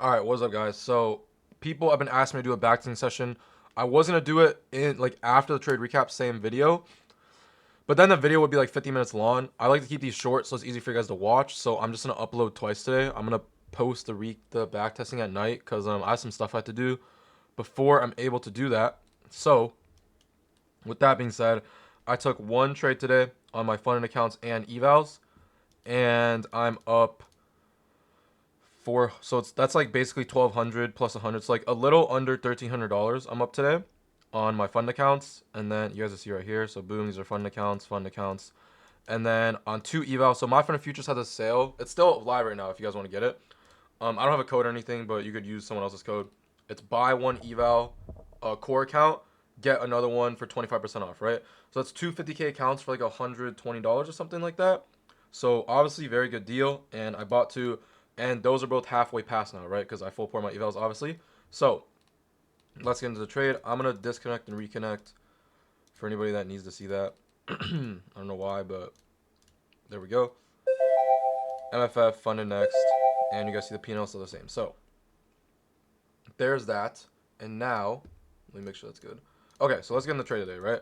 All right, what's up, guys? So, people have been asking me to do a backtesting session. I was gonna do it in like after the trade recap, same video, but then the video would be like 50 minutes long. I like to keep these short so it's easy for you guys to watch. So I'm just gonna upload twice today. I'm gonna post the backtesting at night because I have some stuff I have to do before I'm able to do that. So, with that being said, I took one trade today on my funding accounts and evals, and I'm up so that's like basically 1,200 plus 100. It's like a little under $1,300 I'm up today on my fund accounts. And then you guys will see right here. So boom, these are fund accounts. And then on two eval. So my fund futures has a sale. It's still live right now if you guys want to get it. I don't have a code or anything, but you could use someone else's code. It's buy one eval core account, get another one for 25% off, right? So that's two 50K accounts for like $120 or something like that. So obviously very good deal. And I bought two, and those are both halfway past now, right? Because I full pour my evals, obviously. So let's get into the trade. I'm gonna disconnect and reconnect for anybody that needs to see that. I don't know why, but there we go. MFF funded next, and you guys see the P&L still the same. So there's that. And now let me make sure that's good. Okay, so let's get in the trade today, right?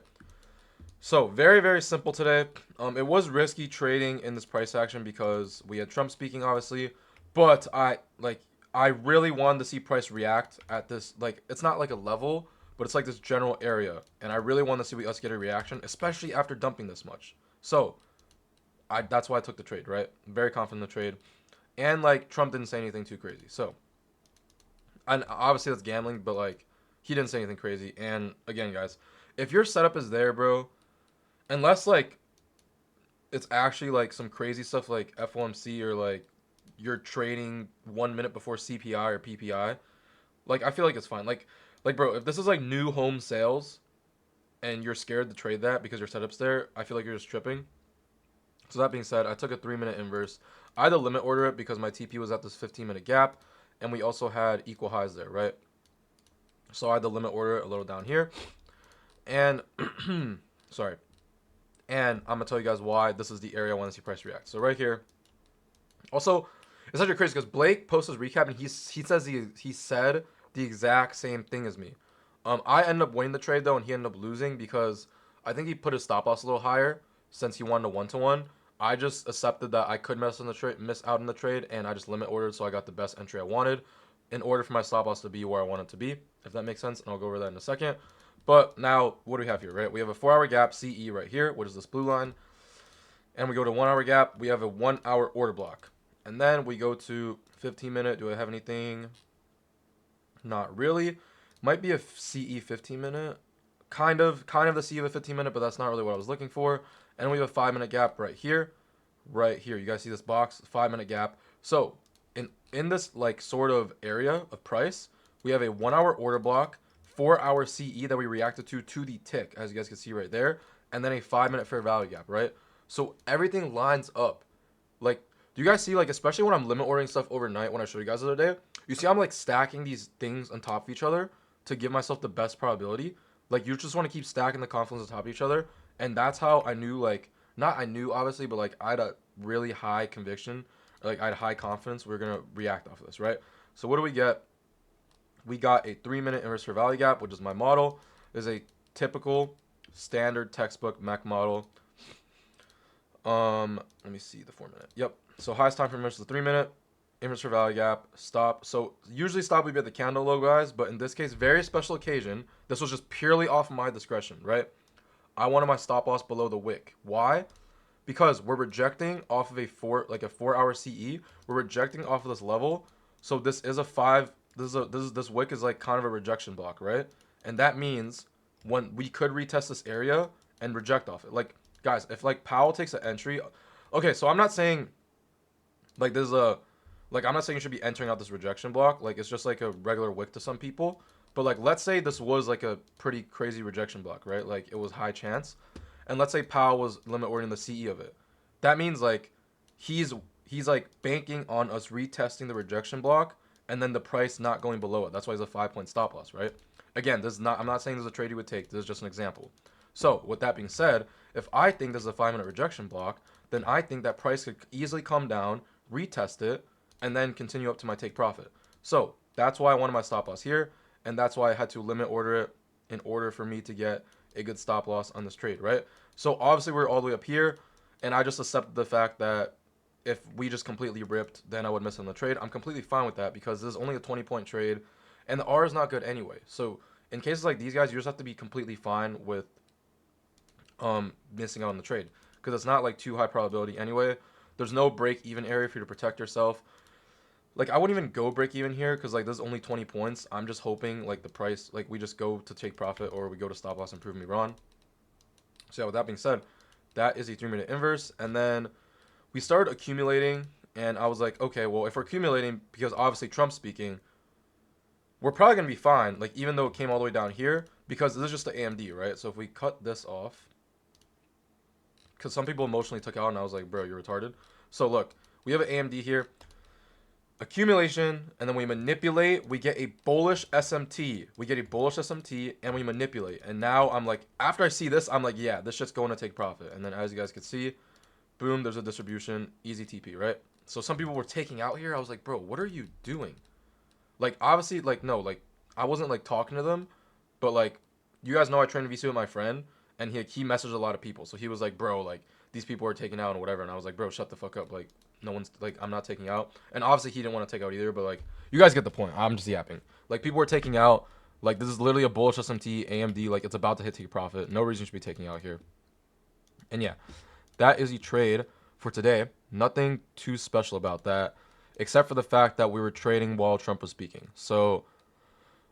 So very, very simple today. It was risky trading in this price action because we had Trump speaking, obviously, but I really wanted to see price react at this. Like, it's not like a level, but it's like this general area, and I really want to see us get a reaction, especially after dumping this much. So that's why I took the trade, right? I'm very confident in the trade, and like Trump didn't say anything too crazy. So, and obviously that's gambling, but like he didn't say anything crazy. And again, guys, if your setup is there, bro, unless like it's actually like some crazy stuff like FOMC or like you're trading 1 minute before CPI or PPI, like I feel like it's fine. Like bro, if this is like new home sales and you're scared to trade that because your setup's there, I feel like you're just tripping. So that being said, I took a 3 minute inverse. I had to limit order it because my TP was at this 15-minute gap, and we also had equal highs there, right? So I had to limit order it a little down here, and sorry. And I'm gonna tell you guys why this is the area I want to see price react. So right here. Also, it's actually crazy because Blake posted his recap and he said the exact same thing as me. I ended up winning the trade though, and he ended up losing because I think he put his stop loss a little higher since he wanted a 1-to-1. I just accepted that I could miss out in the trade, and I just limit ordered, so I got the best entry I wanted in order for my stop loss to be where I want it to be, if that makes sense. And I'll go over that in a second. But now, what do we have here, right? We have a 4-hour gap CE right here, which is this blue line. And we go to 1-hour gap. We have a 1-hour order block. And then we go to 15-minute. Do I have anything? Not really. Might be a CE 15-minute. Kind of the CE of a 15-minute, but that's not really what I was looking for. And we have a 5-minute gap right here. Right here. You guys see this box? 5-minute gap. So in this like sort of area of price, we have a 1-hour order block, 4-hour CE that we reacted to the tick, as you guys can see right there, and then a 5-minute fair value gap, right? So everything lines up. Like, do you guys see, like, especially when I'm limit ordering stuff overnight, when I showed you guys the other day, you see I'm like stacking these things on top of each other to give myself the best probability. Like, you just want to keep stacking the confluence on top of each other, and that's how I knew, like, not I knew obviously, but like I had a really high conviction, or, like I had high confidence we are gonna react off of this, right? So what do we get? We got a 3-minute inverse fair value gap, which is my model. Is a typical standard textbook mech model. Let me see the 4-minute. Yep. So highest time frame is the 3-minute inverse fair value gap, stop. So usually stop would be at the candle low, guys, but in this case, very special occasion. This was just purely off my discretion, right? I wanted my stop loss below the wick. Why? Because we're rejecting off of a 4-hour CE. We're rejecting off of this level. So this is a 5. This wick is like kind of a rejection block, right? And that means when we could retest this area and reject off it. Like, guys, if like Powell takes an entry, okay, so I'm not saying like I'm not saying you should be entering out this rejection block. Like, it's just like a regular wick to some people. But like, let's say this was like a pretty crazy rejection block, right? Like, it was high chance. And let's say Powell was limit ordering the CE of it. That means like he's like banking on us retesting the rejection block and then the price not going below it. That's why he's a 5-point stop loss, right? Again, this is not. I'm not saying this is a trade you would take. This is just an example. So with that being said, if I think this is a 5-minute rejection block, then I think that price could easily come down, retest it, and then continue up to my take profit. So that's why I wanted my stop loss here, and that's why I had to limit order it in order for me to get a good stop loss on this trade, right? So obviously we're all the way up here, and I just accepted the fact that if we just completely ripped, then I would miss on the trade. I'm completely fine with that because this is only a 20-point trade, and the R is not good anyway. So in cases like these guys, you just have to be completely fine with missing out on the trade because it's not like too high probability anyway. There's no break even area for you to protect yourself. Like I wouldn't even go break even here because like this is only 20 points. I'm just hoping like the price, like we just go to take profit or we go to stop loss and prove me wrong. So yeah, with that being said, that is a 3-minute inverse, and then we started accumulating, and I was like, okay, well if we're accumulating because obviously Trump's speaking, we're probably gonna be fine. Like even though it came all the way down here because this is just the AMD, right? So if we cut this off, because some people emotionally took out, and I was like, bro, you're retarded. So look, we have an AMD here. Accumulation, and then we manipulate, we get a bullish SMT. We get a bullish SMT, and we manipulate. And now I'm like, after I see this, I'm like, yeah, this shit's going to take profit. And then as you guys can see, boom, there's a distribution, easy TP, right? So some people were taking out here. I was like, bro, what are you doing? Like, obviously, like, no, like, I wasn't, like, talking to them, but, like, you guys know I trained VC with my friend, and he messaged a lot of people. So he was like, bro, like, these people are taking out and whatever. And I was like, bro, shut the fuck up. Like, no one's, like, I'm not taking out. And obviously he didn't want to take out either, but, like, you guys get the point. I'm just yapping. Like, people are taking out. Like, this is literally a bullish SMT, AMD. Like, it's about to hit take profit. No reason you should be taking out here. And, yeah, that is the trade for today. Nothing too special about that, except for the fact that we were trading while Trump was speaking. So,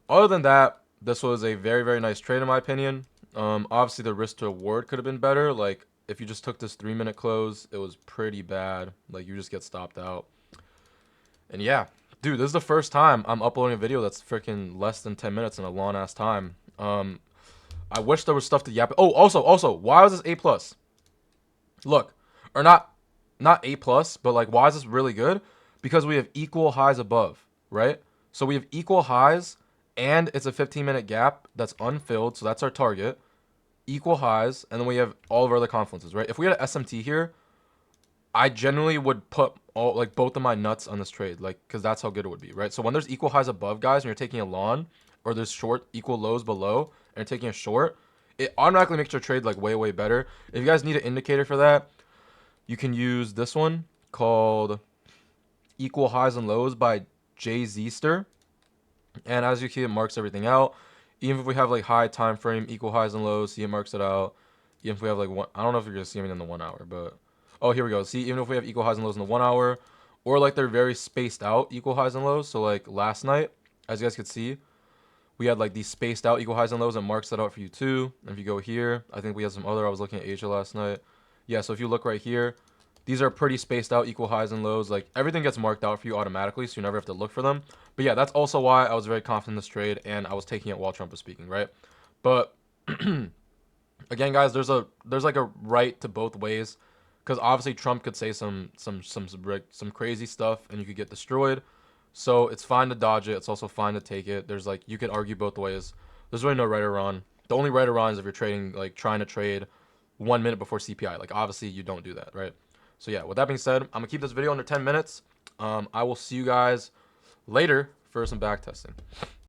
other than that, this was a very, very nice trade in my opinion. Obviously, the risk to reward could have been better. Like, if you just took this 3-minute close, it was pretty bad. Like, you just get stopped out. And yeah, dude, this is the first time I'm uploading a video that's freaking less than 10 minutes in a long-ass time. I wish there was stuff to yap. Oh, also, why was this A+? Look, or not A+, but like, why is this really good? Because we have equal highs above, right? So we have equal highs, and it's a 15-minute gap that's unfilled, so that's our target. Equal highs, and then we have all of our other confluences, right? If we had an SMT here, I generally would put all like both of my nuts on this trade, like because that's how good it would be, right? So when there's equal highs above, guys, and you're taking a long, or there's short equal lows below, and you're taking a short, it automatically makes your trade like way, way better. If you guys need an indicator for that, you can use this one called Equal Highs and Lows by Jay Zester. And as you see, it marks everything out. Even if we have like high time frame, equal highs and lows, see it marks it out. Even if we have like one, I don't know if you're gonna see them in the 1 hour, but oh, here we go. See, even if we have equal highs and lows in the 1 hour, or like they're very spaced out equal highs and lows. So like last night, as you guys could see, we had like these spaced out equal highs and lows, and marks that out for you too. And if you go here, I think we had some other. I was looking at Asia last night. Yeah, so if you look right here, these are pretty spaced out equal highs and lows. Like everything gets marked out for you automatically, so you never have to look for them. But yeah, that's also why I was very confident in this trade, and I was taking it while Trump was speaking, right? But again, guys, there's like a right to both ways, because obviously Trump could say some crazy stuff, and you could get destroyed. So it's fine to dodge it. It's also fine to take it. There's like, you can argue both ways. There's really no right or wrong. The only right or wrong is if you're trading, like trying to trade 1 minute before CPI. Like obviously you don't do that, right? So yeah, with that being said, I'm gonna keep this video under 10 minutes. I will see you guys later for some back testing.